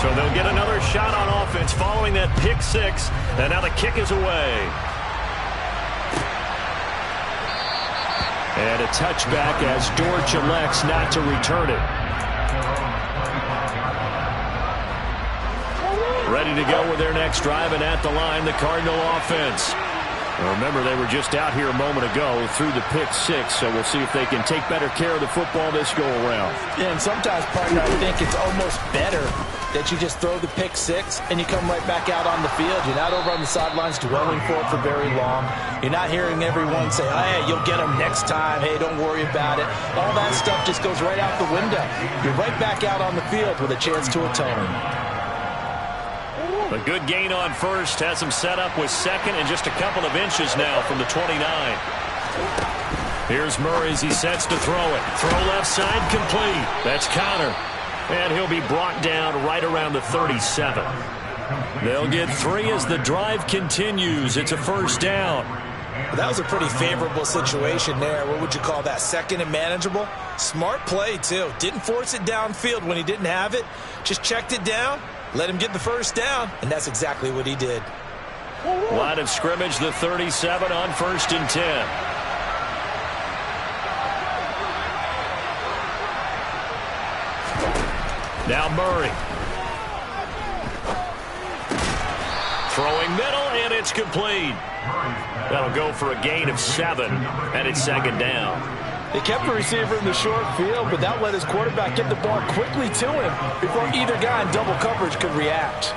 So they'll get another shot on offense following that pick six. And now the kick is away. And a touchback as Dortch elects not to return it. Ready to go with their next drive, and at the line, the Cardinal offense. Remember, they were just out here a moment ago through the pick six, so we'll see if they can take better care of the football this go-around. Yeah, and sometimes, partner, I think it's almost better that you just throw the pick six and you come right back out on the field. You're not over on the sidelines dwelling for it for very long. You're not hearing everyone say, hey, you'll get them next time. Hey, don't worry about it. All that stuff just goes right out the window. You're right back out on the field with a chance to atone. A good gain on first has him set up with second and just a couple of inches now from the 29. Here's Murray as he sets to throw it. Throw left side complete. That's Connor. And he'll be brought down right around the 37. They'll get 3 as the drive continues. It's a first down. Well, that was a pretty favorable situation there. What would you call that? Second and manageable? Smart play, too. Didn't force it downfield when he didn't have it. Just checked it down. Let him get the first down, and that's exactly what he did. Line of scrimmage, the 37 on first and 10. Now Murray. Throwing middle, and it's complete. That'll go for a gain of 7, and it's second down. They kept the receiver in the short field, but that let his quarterback get the ball quickly to him before either guy in double coverage could react.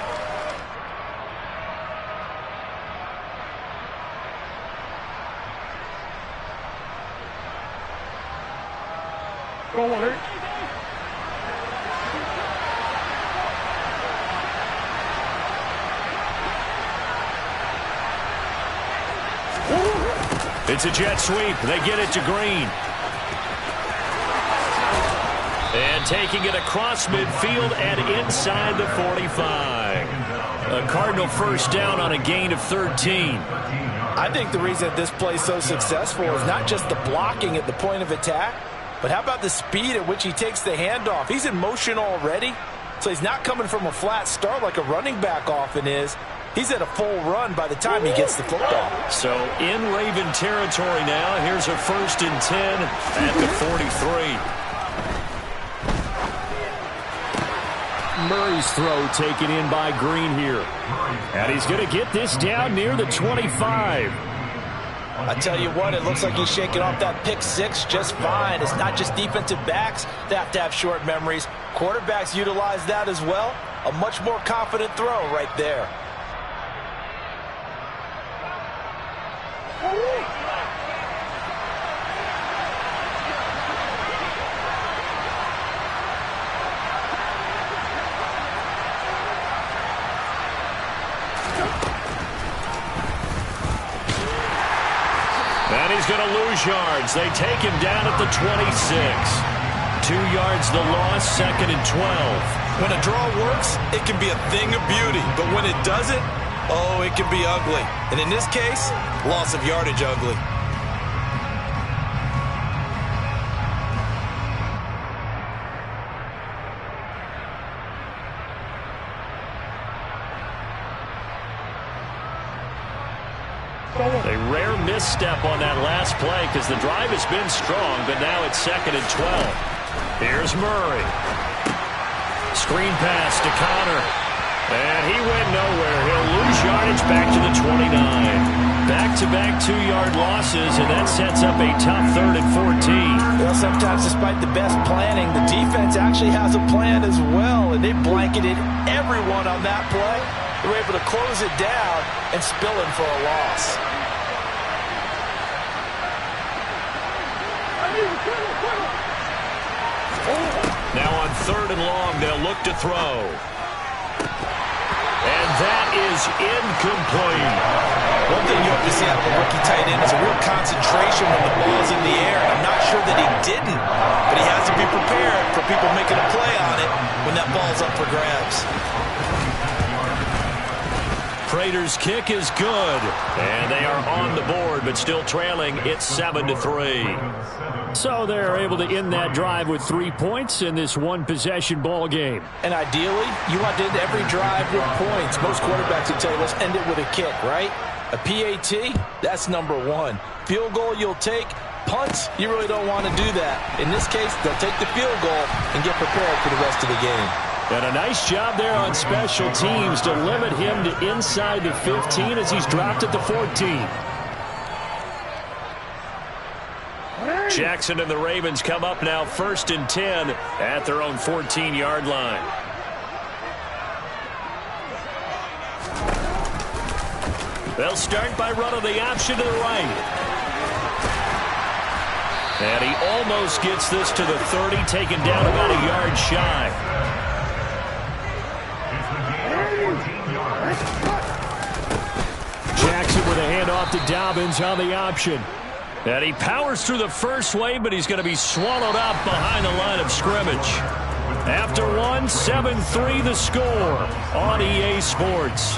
It's a jet sweep. They get it to Green. And taking it across midfield and inside the 45. A Cardinal first down on a gain of 13. I think the reason this play is so successful is not just the blocking at the point of attack, but how about the speed at which he takes the handoff? He's in motion already, so he's not coming from a flat start like a running back often is. He's at a full run by the time he gets the football. So in Raven territory now, here's a first and 10 at the 43. Murray's throw taken in by Green here. And he's going to get this down near the 25. I tell you what, it looks like he's shaking off that pick six just fine. It's not just defensive backs that have to have short memories. Quarterbacks utilize that as well. A much more confident throw right there. And he's going to lose yards. They take him down at the 26. 2 yards the loss, second and 12. When a draw works, it can be a thing of beauty. But when it doesn't, oh, it can be ugly. And in this case, loss of yardage ugly. A rare misstep on that last play because the drive has been strong, but now it's second and 12. Here's Murray. Screen pass to Connor. And he went nowhere. He'll lose yardage back to the 29. Back-to-back 2-yard losses, and that sets up a tough third and 14. Well, sometimes despite the best planning, the defense actually has a plan as well, and they blanketed everyone on that play. They were able to close it down and spill in for a loss. Now on third and long, they'll look to throw. And that is incomplete. One thing you have to see out of a rookie tight end is a real concentration when the ball's in the air. I'm not sure that he didn't, but he has to be prepared for people making a play on it when that ball's up for grabs. Prater's kick is good. And they are on the board, but still trailing. It's 7-3. So they're able to end that drive with 3 points in this one-possession ball game. And ideally, you want to end every drive with points. Most quarterbacks would tell you, let's end it with a kick, right? A PAT, that's number one. Field goal you'll take. Punts, you really don't want to do that. In this case, they'll take the field goal and get prepared for the rest of the game. And a nice job there on special teams to limit him to inside the 15 as he's dropped at the 14. Jackson and the Ravens come up now 1st and 10 at their own 14-yard line. They'll start by running the option to the right. And he almost gets this to the 30, taken down about a yard shy. Jackson with a handoff to Dobbins on the option. And he powers through the first wave, but he's going to be swallowed up behind the line of scrimmage. After one, 7-3 the score on EA Sports.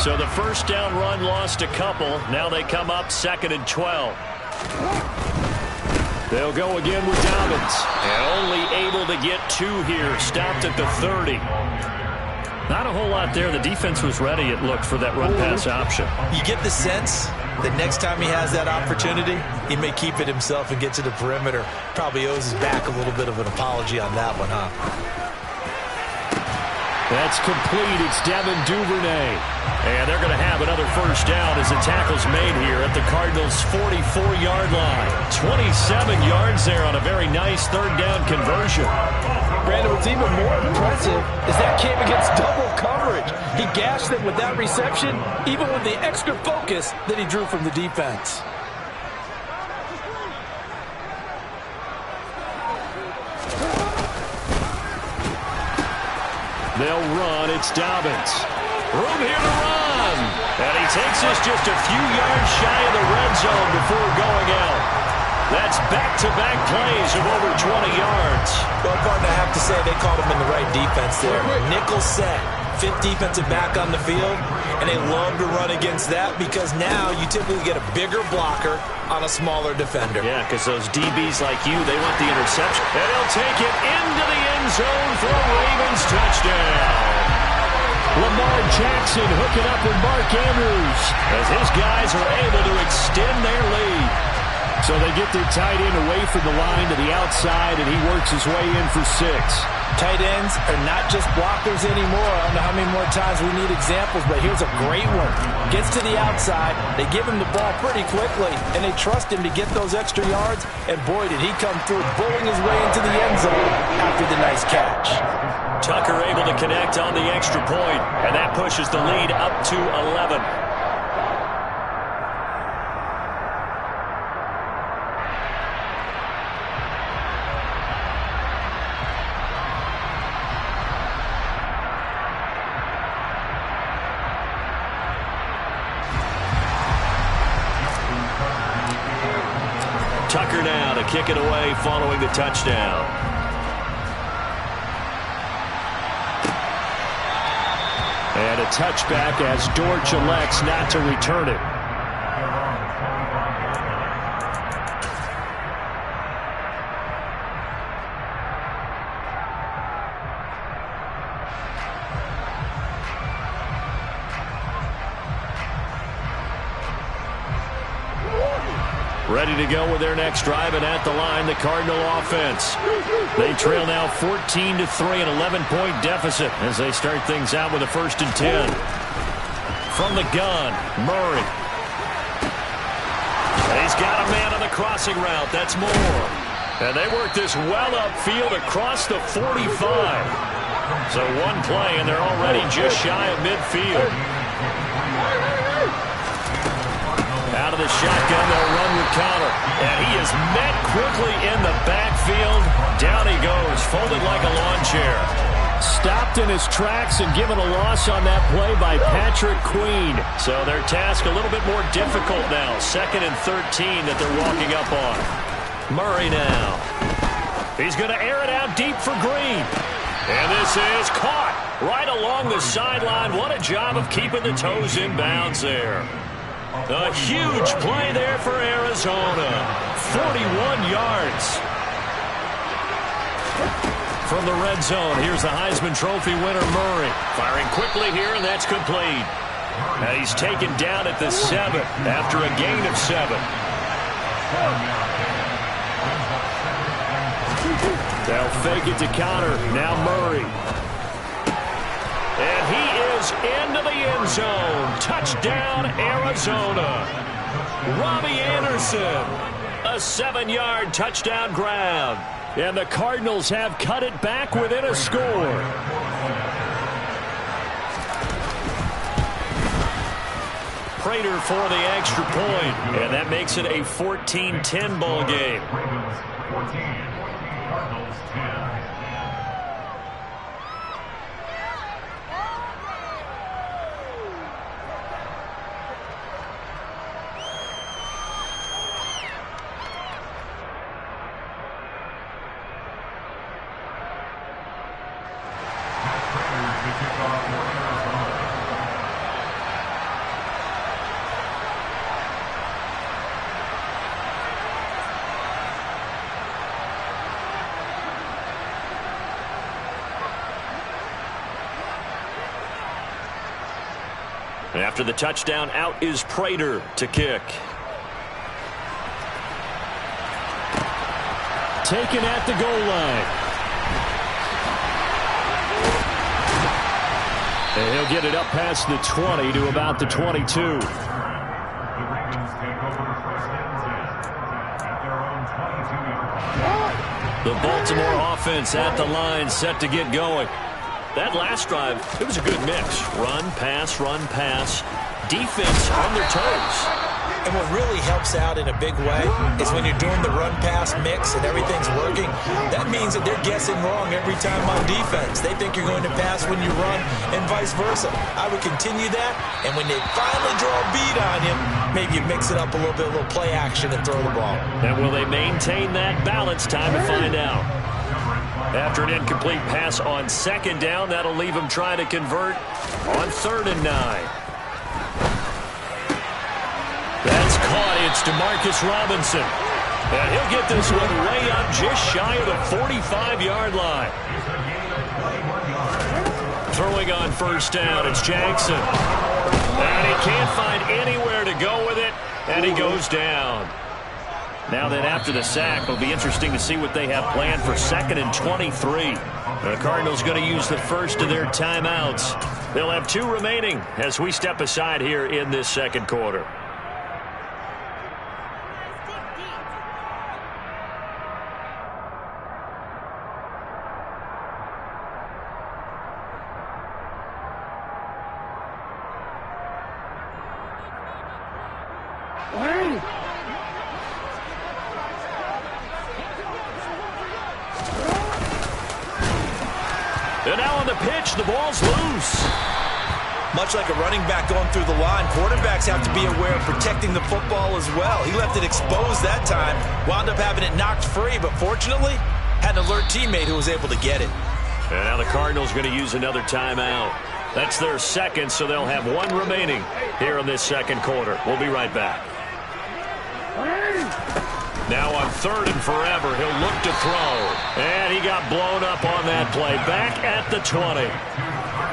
So the first down run lost a couple. Now they come up 2nd and 12. They'll go again with Dobbins. And only able to get 2 here. Stopped at the 30. Not a whole lot there. The defense was ready, it looked, for that run-pass option. You get the sense that next time he has that opportunity, he may keep it himself and get to the perimeter. Probably owes his back a little bit of an apology on that one, huh? That's complete. It's Devin Duvernay. And they're going to have another first down as the tackle's made here at the Cardinals' 44-yard line. 27 yards there on a very nice third down conversion. Brandon, what's even more impressive is that came against double coverage. He gashed them with that reception, even with the extra focus that he drew from the defense. They'll run. It's Dobbins. Room here to run. And he takes us just a few yards shy of the red zone before going out. That's back-to-back plays of over 20 yards. Well, Barton, I have to say they called him in the right defense there. Nickel set. 5th defensive back on the field, and they love to run against that because now you typically get a bigger blocker on a smaller defender. Yeah, because those DBs like you, they want the interception. And he'll take it into the end zone for a Ravens touchdown. Lamar Jackson hooking up with Mark Andrews as his guys are able to extend their lead. So they get their tight end away from the line to the outside, and he works his way in for 6. Tight ends are not just blockers anymore. I don't know how many more times we need examples, but here's a great one. Gets to the outside, they give him the ball pretty quickly, and they trust him to get those extra yards, and boy, did he come through, bowling his way into the end zone after the nice catch. Tucker able to connect on the extra point, and that pushes the lead up to 11. Tucker now to kick it away following the touchdown. And a touchback as Dortch elects not to return it. Ready to go with their next drive, and at the line, the Cardinal offense. They trail now 14-3, an 11-point deficit as they start things out with a 1st and 10. From the gun, Murray. He's got a man on the crossing route. That's Moore. And they work this well upfield across the 45. So one play, and they're already just shy of midfield. Out of the shotgun, they'll run with counter. And he is met quickly in the backfield. Down he goes, folded like a lawn chair. stopped in his tracks and given a loss on that play by Patrick Queen. So their task a little bit more difficult now. 2nd and 13 that they're walking up on. Murray now. He's going to air it out deep for Green. And this is caught right along the sideline. What a job of keeping the toes in bounds there. A huge play there for Arizona. 41 yards. From the red zone, here's the Heisman Trophy winner, Murray. Firing quickly here, and that's complete. Now he's taken down at the 7 after a gain of 7. They'll fake it to counter. Now Murray. And he is into the end zone. Touchdown, Arizona. Robbie Anderson. A 7-yard touchdown grab. And the Cardinals have cut it back within a score. Prater for the extra point. And that makes it a 14-10 ball game. After the touchdown, out is Prater to kick. Taken at the goal line. And he'll get it up past the 20 to about the 22. The Baltimore offense at the line, set to get going. That last drive, it was a good mix. Run, pass, defense on their toes. And what really helps out in a big way is when you're doing the run-pass mix and everything's working, that means that they're guessing wrong every time on defense. They think you're going to pass when you run and vice versa. I would continue that, and when they finally draw a beat on you, maybe you mix it up a little bit, a little play action and throw the ball. And will they maintain that balance? Time to find out. After an incomplete pass on 2nd down, that'll leave him trying to convert on 3rd and 9. That's caught. It's DeMarcus Robinson. And he'll get this one way up just shy of the 45-yard line. Throwing on 1st down, it's Jackson. And he can't find anywhere to go with it, and he goes down. Now then, after the sack, it'll be interesting to see what they have planned for 2nd and 23. The Cardinals going to use the first of their timeouts. They'll have 2 remaining as we step aside here in this 2nd quarter. And now on the pitch, the ball's loose. Much like a running back going through the line, quarterbacks have to be aware of protecting the football as well. He left it exposed that time, wound up having it knocked free, but fortunately, had an alert teammate who was able to get it. And now the Cardinals going to use another timeout. That's their 2nd, so they'll have 1 remaining here in this 2nd quarter. We'll be right back. Now on 3rd and forever, he'll look to throw. And he got blown up on that play. Back at the 20.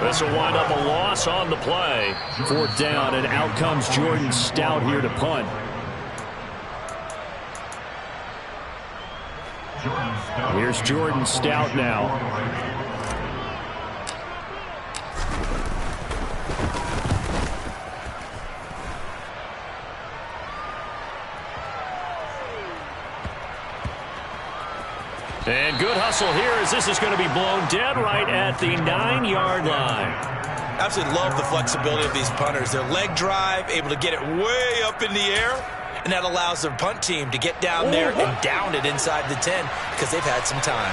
This will wind up a loss on the play. 4th down, and out comes Jordan Stout here to punt. Here's Jordan Stout now. And good hustle here as this is going to be blown dead right at the 9-yard line. Absolutely love the flexibility of these punters. Their leg drive, able to get it way up in the air, and that allows their punt team to get down there and down it inside the 10 because they've had some time.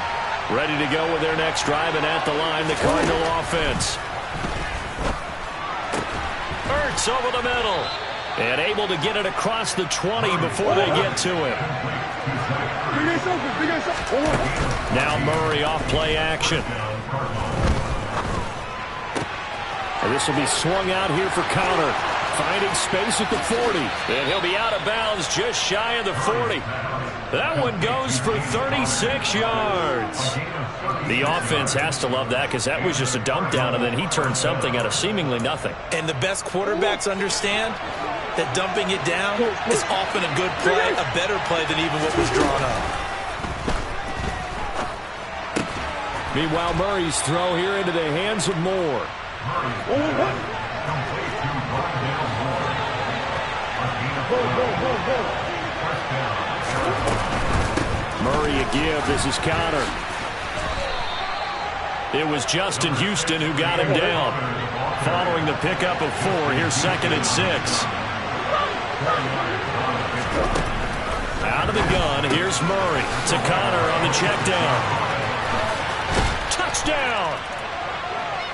Ready to go with their next drive, and at the line, the Cardinal offense. Ertz over the middle. And able to get it across the 20 before they get to him. Now Murray off play action. And this will be swung out here for Connor. Finding space at the 40. And he'll be out of bounds just shy of the 40. That one goes for 36 yards. The offense has to love that because that was just a dump down, and then he turned something out of seemingly nothing. And the best quarterbacks understand that dumping it down is often a good play, a better play than even what was drawn up. Meanwhile, Murray's throw here into the hands of Moore. Murray a give. This is Connor. It was Justin Houston who got him down. Following the pickup of 4, here's 2nd and 6. Out of the gun, here's Murray to Connor on the check down. Touchdown!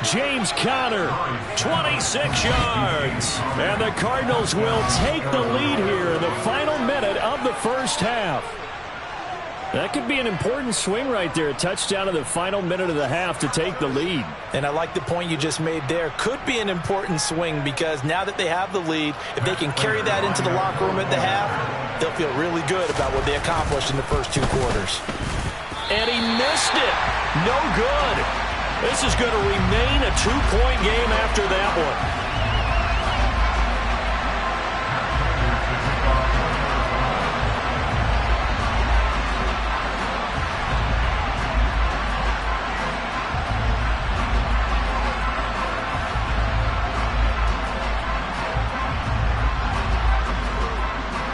James Conner, 26 yards. And the Cardinals will take the lead here in the final minute of the first half. That could be an important swing right there. A touchdown in the final minute of the half to take the lead. And I like the point you just made there. Could be an important swing because now that they have the lead, if they can carry that into the locker room at the half, they'll feel really good about what they accomplished in the first 2 quarters. And he missed it. No good. This is going to remain a 2-point game after that one.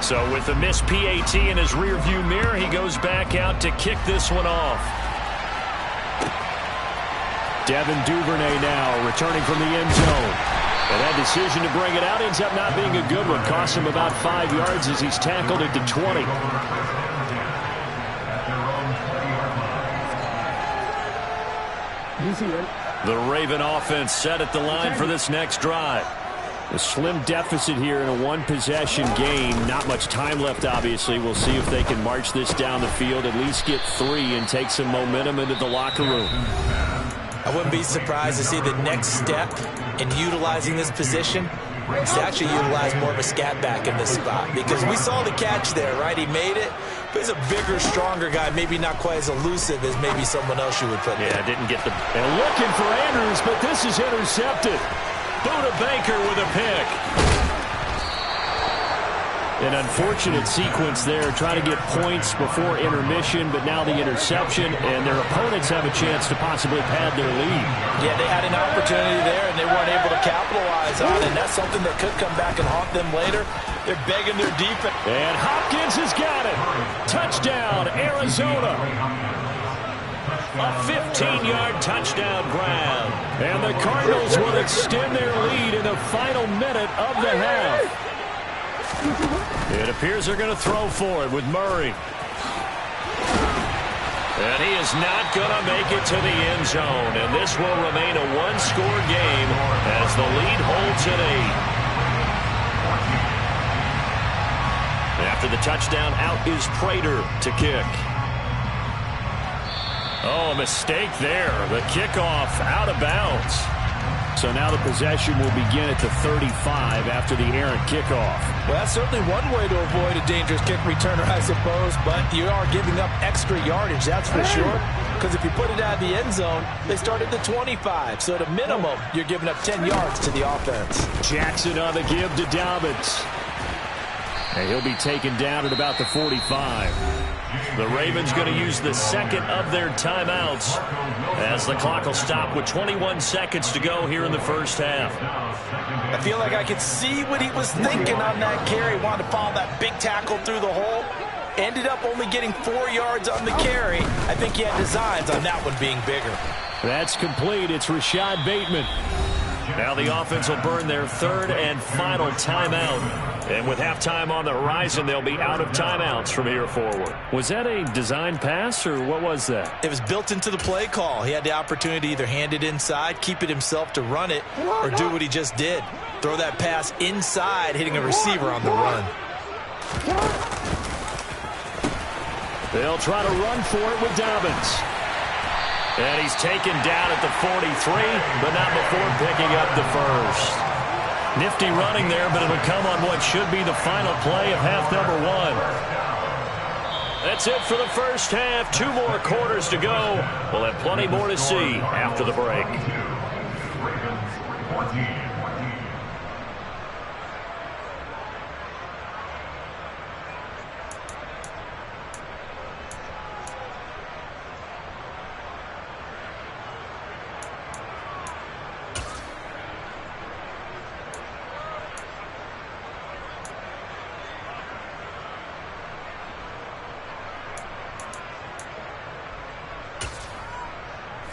So with the missed PAT in his rearview mirror, he goes back out to kick this one off. Devin Duvernay now returning from the end zone. And that decision to bring it out ends up not being a good one. Cost him about 5 yards as he's tackled at the 20. The Raven offense set at the line for this next drive. A slim deficit here in a one-possession game. Not much time left, obviously. We'll see if they can march this down the field, at least get 3, and take some momentum into the locker room. I wouldn't be surprised to see the next step in utilizing this position is to actually utilize more of a scat back in this spot. Because we saw the catch there, right? He made it. But he's a bigger, stronger guy, maybe not quite as elusive as maybe someone else you would put there. Yeah, didn't get the... And looking for Andrews, but this is intercepted. Buda Baker with a pick. An unfortunate sequence there, trying to get points before intermission, but now the interception, and their opponents have a chance to possibly pad their lead. Yeah, they had an opportunity there, and they weren't able to capitalize on it, and that's something that could come back and haunt them later. They're begging their defense. And Hopkins has got it. Touchdown, Arizona. A 15-yard touchdown grab. And the Cardinals will extend their lead in the final minute of the half. It appears they're going to throw for it with Murray. And he is not going to make it to the end zone. And this will remain a one-score game as the lead holds at 8. After the touchdown, out is Prater to kick. Oh, a mistake there. The kickoff out of bounds. So now the possession will begin at the 35 after the errant kickoff. Well, that's certainly one way to avoid a dangerous kick returner, I suppose, but you are giving up extra yardage, that's for sure. Because if you put it out of the end zone, they start at the 25. So at a minimum, you're giving up 10 yards to the offense. Jackson on the give to Dobbins. And he'll be taken down at about the 45. The Ravens going to use the second of their timeouts as the clock will stop with 21 seconds to go here in the first half. I feel like I could see what he was thinking on that carry. Wanted to follow that big tackle through the hole. Ended up only getting 4 yards on the carry. I think he had designs on that one being bigger. That's complete. It's Rashad Bateman. Now the offense will burn their third and final timeout. And with halftime on the horizon, they'll be out of timeouts from here forward. Was that a design pass, or what was that? It was built into the play call. He had the opportunity to either hand it inside, keep it himself to run it, or do what he just did. Throw that pass inside, hitting a receiver on the run. They'll try to run for it with Dobbins. And he's taken down at the 43, but not before picking up the first. Nifty running there, but it'll come on what should be the final play of half number 1. That's it for the first half. 2 more quarters to go. We'll have plenty more to see after the break.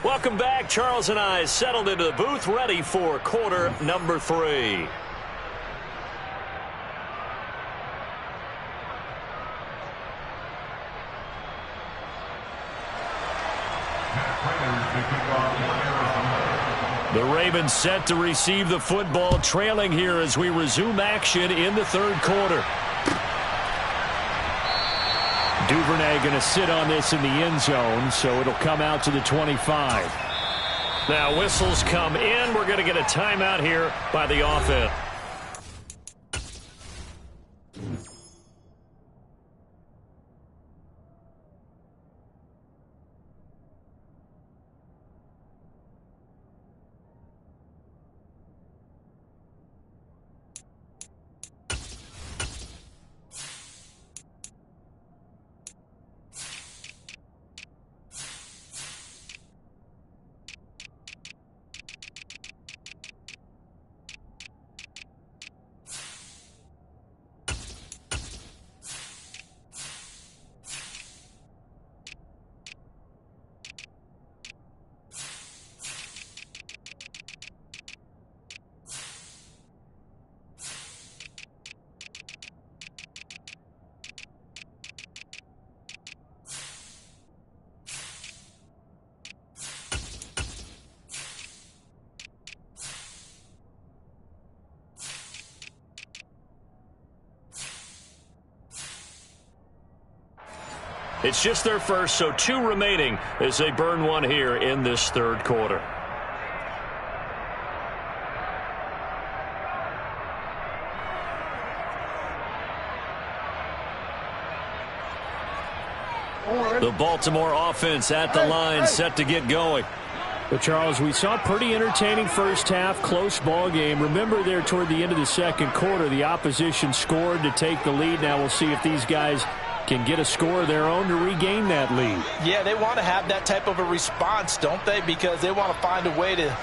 Welcome back. Charles and I settled into the booth, ready for quarter number 3. The Ravens set to receive the football, trailing here as we resume action in the third quarter. Duvernay going to sit on this in the end zone, so it'll come out to the 25. Now whistles come in. We're going to get a timeout here by the offense. It's just their first, so 2 remaining as they burn one here in this third quarter. The Baltimore offense at the line, set to get going. Well, Charles, we saw a pretty entertaining first half, close ball game. Remember there toward the end of the second quarter, the opposition scored to take the lead. Now we'll see if these guys can get a score of their own to regain that lead. Yeah, they want to have that type of a response, don't they? Because they want to find a way to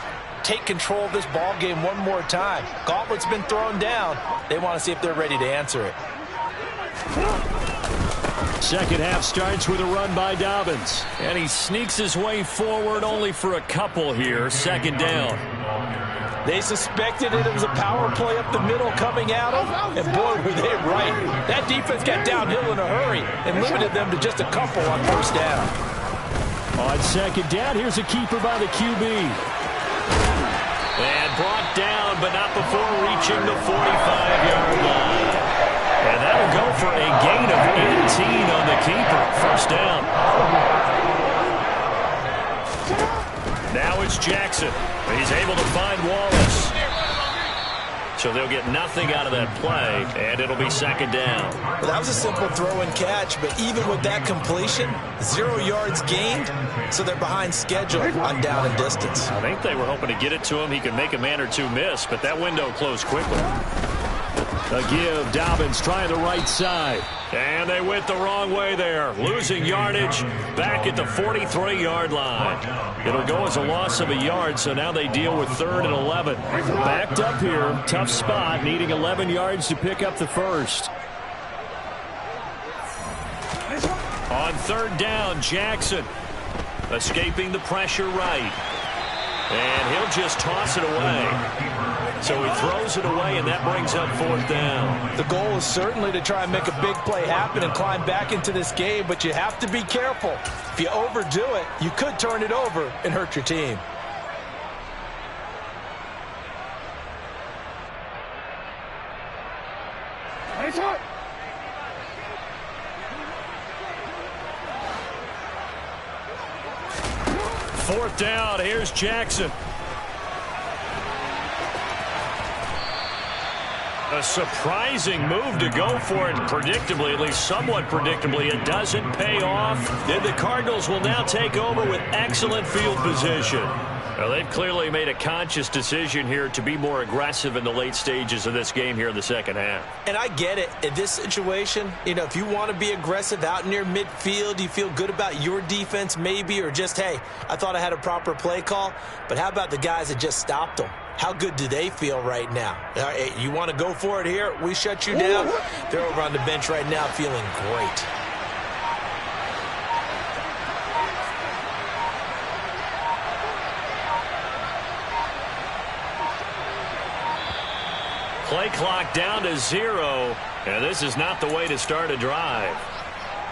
take control of this ball game one more time. Gauntlet's been thrown down. They want to see if they're ready to answer it. Second half starts with a run by Dobbins. And he sneaks his way forward only for a couple here. Second down. They suspected it was a power play up the middle coming at them, and boy, were they right. That defense got downhill in a hurry and limited them to just a couple on first down. On second down, here's a keeper by the QB. And brought down, but not before reaching the 45-yard line. And that'll go for a gain of 18 on the keeper. First down. Now it's Jackson. He's able to find Wallace. So they'll get nothing out of that play, and it'll be second down. Well, that was a simple throw and catch, but even with that completion, 0 yards gained, so they're behind schedule on down and distance. I think they were hoping to get it to him. He could make a man or two miss, but that window closed quickly. A give, Dobbins trying the right side. And they went the wrong way there. Losing yardage back at the 43-yard line. It'll go as a loss of a yard, so now they deal with 3rd and 11. Backed up here, tough spot, needing 11 yards to pick up the first. On 3rd down, Jackson escaping the pressure right. And he'll just toss it away. So he throws it away, and that brings up 4th down. The goal is certainly to try and make a big play happen and climb back into this game, but you have to be careful. If you overdo it, you could turn it over and hurt your team. Fourth down, here's Jackson. A surprising move to go for it, and predictably, at least somewhat predictably, it doesn't pay off. Then the Cardinals will now take over with excellent field position. Well, they've clearly made a conscious decision here to be more aggressive in the late stages of this game here in the second half. And I get it. In this situation, you know, if you want to be aggressive out near midfield, you feel good about your defense maybe, or just, hey, I thought I had a proper play call. But how about the guys that just stopped them? How good do they feel right now? Hey, you want to go for it here? We shut you down. They're over on the bench right now feeling great. Play clock down to 0, and this is not the way to start a drive.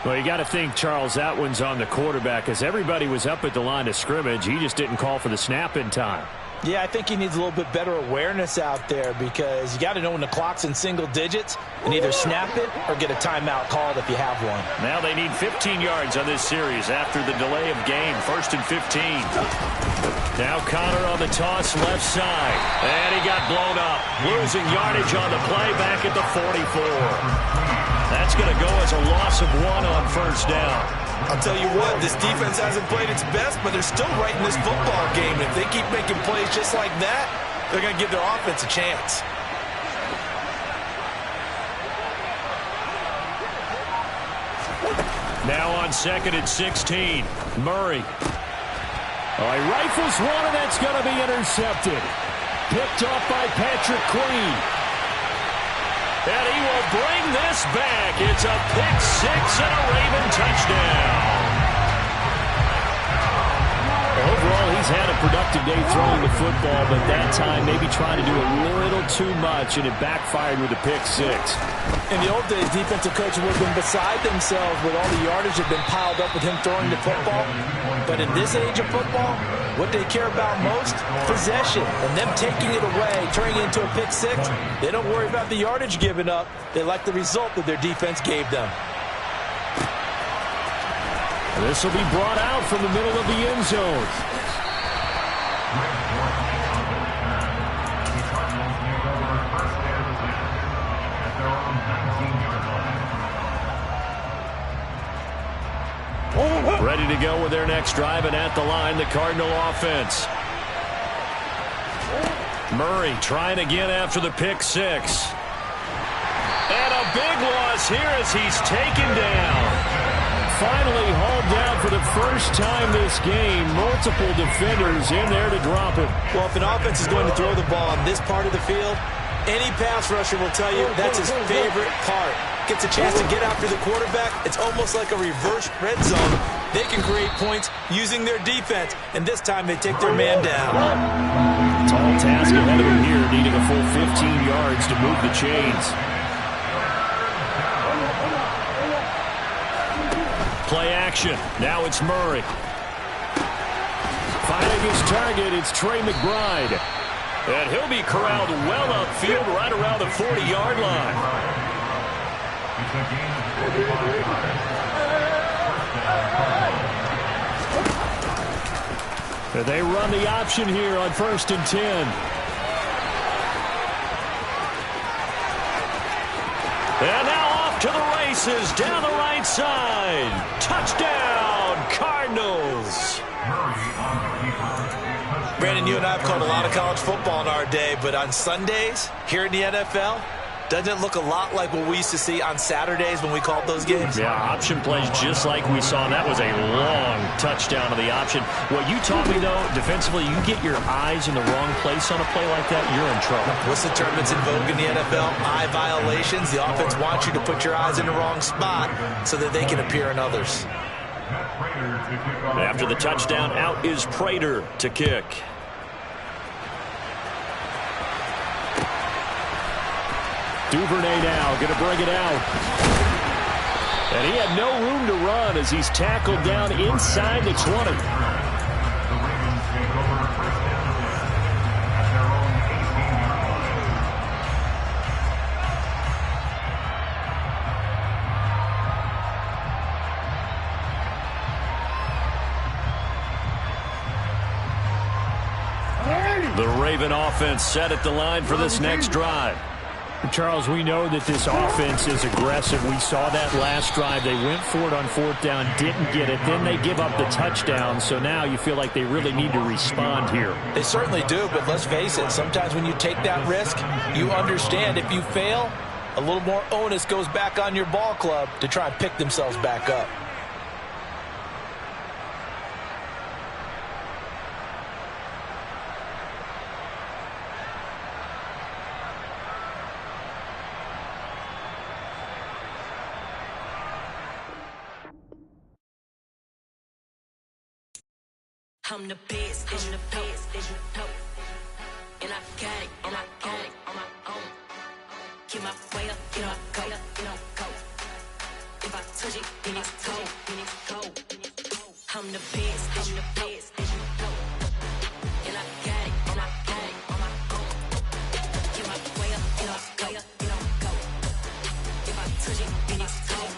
Well, you got to think, Charles, that one's on the quarterback, as everybody was up at the line of scrimmage. He just didn't call for the snap in time. Yeah, I think he needs a little bit better awareness out there, because you got to know when the clock's in single digits and either snap it or get a timeout called if you have one. Now they need 15 yards on this series after the delay of game. 1st and 15. Now Connor on the toss left side. And he got blown up. Losing yardage on the play back at the 44. That's going to go as a loss of 1 on 1st down. I'll tell you what, this defense hasn't played its best, but they're still right in this football game. If they keep making plays just like that, they're going to give their offense a chance. Now on 2nd and 16. Murray. Oh, he rifles one, and that's going to be intercepted. Picked off by Patrick Queen. And he will bring this back. It's a pick 6 and a Raven touchdown. Overall, he's had a productive day throwing the football, but that time maybe trying to do a little too much, and it backfired with a pick 6. In the old days, defensive coaches would have been beside themselves with all the yardage that had been piled up with him throwing the football. But in this age of football, what they care about most, possession, and them taking it away, turning it into a pick 6. They don't worry about the yardage given up. They like the result that their defense gave them. This will be brought out from the middle of the end zone. Ready to go with their next drive, and at the line, the Cardinal offense. Murray trying again after the pick 6. And a big loss here as he's taken down. Finally hauled down for the first time this game. Multiple defenders in there to drop it. Well, if an offense is going to throw the ball on this part of the field, any pass rusher will tell you that's his favorite part. Gets a chance to get after the quarterback. It's almost like a reverse red zone. They can create points using their defense, and this time they take their man down. Tall task ahead of him here, needing a full 15 yards to move the chains. Play action. Now it's Murray. Finding his target, it's Trey McBride. And he'll be corralled well upfield right around the 40-yard line. They run the option here on 1st and 10. And now off to the races down the right side. Touchdown, Cardinals. Brandon, you and I have called a lot of college football in our day, but on Sundays here in the NFL, doesn't it look a lot like what we used to see on Saturdays when we called those games? Yeah, option plays just like we saw. That was a long touchdown of the option. What you taught me, though, defensively, you get your eyes in the wrong place on a play like that, you're in trouble. What's the term that's in vogue in the NFL? Eye violations. The offense wants you to put your eyes in the wrong spot so that they can appear in others. After the touchdown, out is Prater to kick. Duvernay now going to bring it out. And he had no room to run as he's tackled down inside the 20. The Raven offense set at the line for this next drive. Charles, we know that this offense is aggressive. We saw that last drive. They went for it on fourth down, didn't get it. Then they give up the touchdown. So now you feel like they really need to respond here. They certainly do, but let's face it. Sometimes when you take that risk, you understand if you fail, a little more onus goes back on your ball club to try and pick themselves back up. I'm the best, I'm the best, and I got it, on my own. Get my way up, get my go, go. If I touch it, then it's cold. I'm the best, and I got it, on my own. Get my way up, get my go. If I touch it, then it's cold.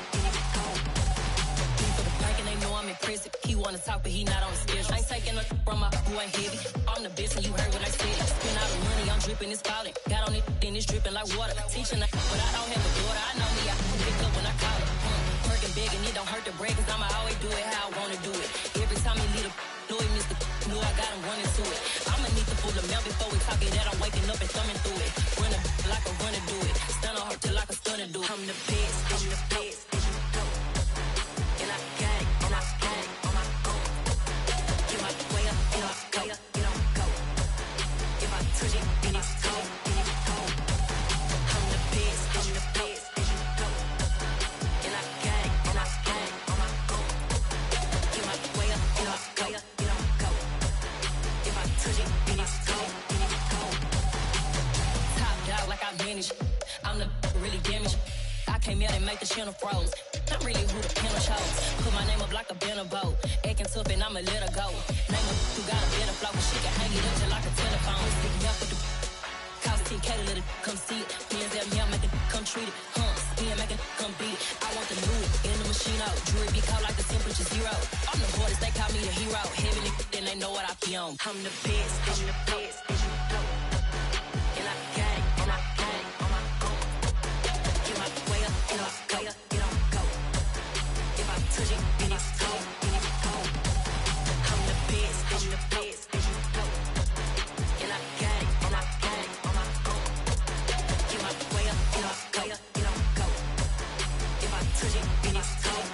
For the bank and they know I'm impressive. He wanna talk, but he not on the schedule. I ain't taking no from my boy heavy. I'm the best and you heard what I said. Spend all the money, I'm dripping, it's falling. Got on it, then it's dripping like water. Teaching but I don't have a daughter. I know me, I can pick up when I call it. Working big and it don't hurt to break, cause I'ma always do it how I wanna do it. Every time he lead a know he missed the know I got him running to it. I'ma need to pull the mail before we talk it that I'm waking up and thumbing through it. Run a like a runner do it. Stun on her till like a stunner do it. I'm the best, and I got it, on my own. Get my way up, get my go. If I touch it, then it's cold. I'm the best, and I got it, on my own. Get my way up, get my go. If I touch it, then it's cold. Top dog like I manage. I'm the really damaged. I came out and make the channel froze. I'm really who the panel chose. Put my name up like a banner boat. Acting tough and I'ma let her go. Name her who got a better flow. She can hang it up just like a telephone. Stick me up with the cost 10K to let it come see it. Hands out me, I make it come treat it. Spin, make it come beat it. I want the new in the machine out. Jewelry be cold like the temperature zero. I'm the boys, they call me the hero. Heavy nigga, then they know what I be on. I'm the best, and I got it, on my own. Get my way up, get my go. If I touch it, then it's cold. I'm the best, and I got it, on my own. Get my way up, get my go. If I touch it, then it's cold.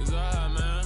It's alright, man.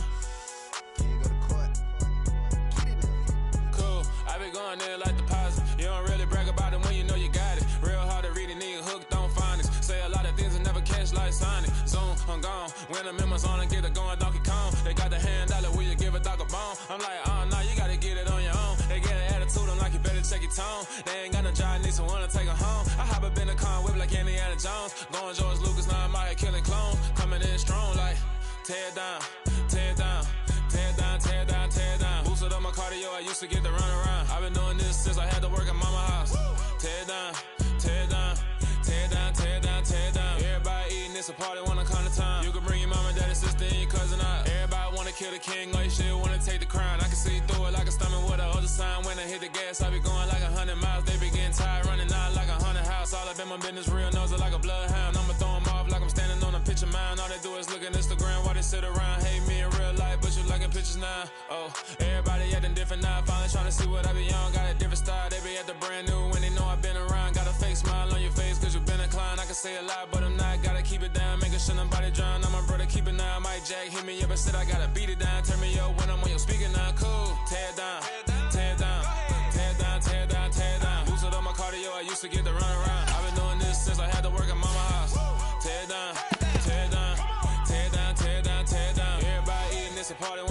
Cool. I be going there like deposit. You don't really brag about it when you know you got it. Real hard to read a nigga hooked, don't find it. Say a lot of things and never catch like Sonic. Zoom, I'm gone. When I'm in my zone and get it going, Donkey Kong. They got the hand dollar, will you give a dog a bone? I'm like, oh, no, you gotta get it on your own. They get an attitude, I'm like, you better check your tone. They ain't got no job, need someone to take her home. I hop up in the car, whip like Indiana Jones. Going George Lucas, now I'm out here killing clones. Coming in strong like, tear down, tear down. Tear down, tear down, tear down. Boosted up my cardio, I used to get to run around. I've been doing this since I had to work at mama house. Tear down, tear down, tear down, tear down, tear down. Everybody eating, it's a party, wanna come to time. You can bring your mama, daddy, sister, and your cousin out. Everybody wanna kill the king, or you shit wanna take the crown. I can see through it like a stomach with a other sign. When I hit the gas, I be going like 100 miles. They be getting tired, running out like 100 house. All up in my business, real nose like a bloodhound. I'ma throw them off like I'm standing on a picture mound. All they do is look at Instagram while they sit around. Hate me in real life, but you liking pictures now. Oh, everybody acting different now. Finally trying to see what I be on. Got a different style, they be at the brand new when they know I've been around. Got a fake smile on your face cause you been inclined. I can say a lot, but I'm not. Gotta keep it down, making sure nobody drown. I'm my brother, keep it now. Mike Jack hit me up and said I gotta beat it down. Turn me up when I'm on your speaker now. Cool, tear down, tear down, tear down, tear down, tear down. Boosted up my cardio, I used to get to run around. I've been doing this since I had to work at mama house. Tear down, tear down, tear down, tear down, tear down. Everybody eating, it's a party.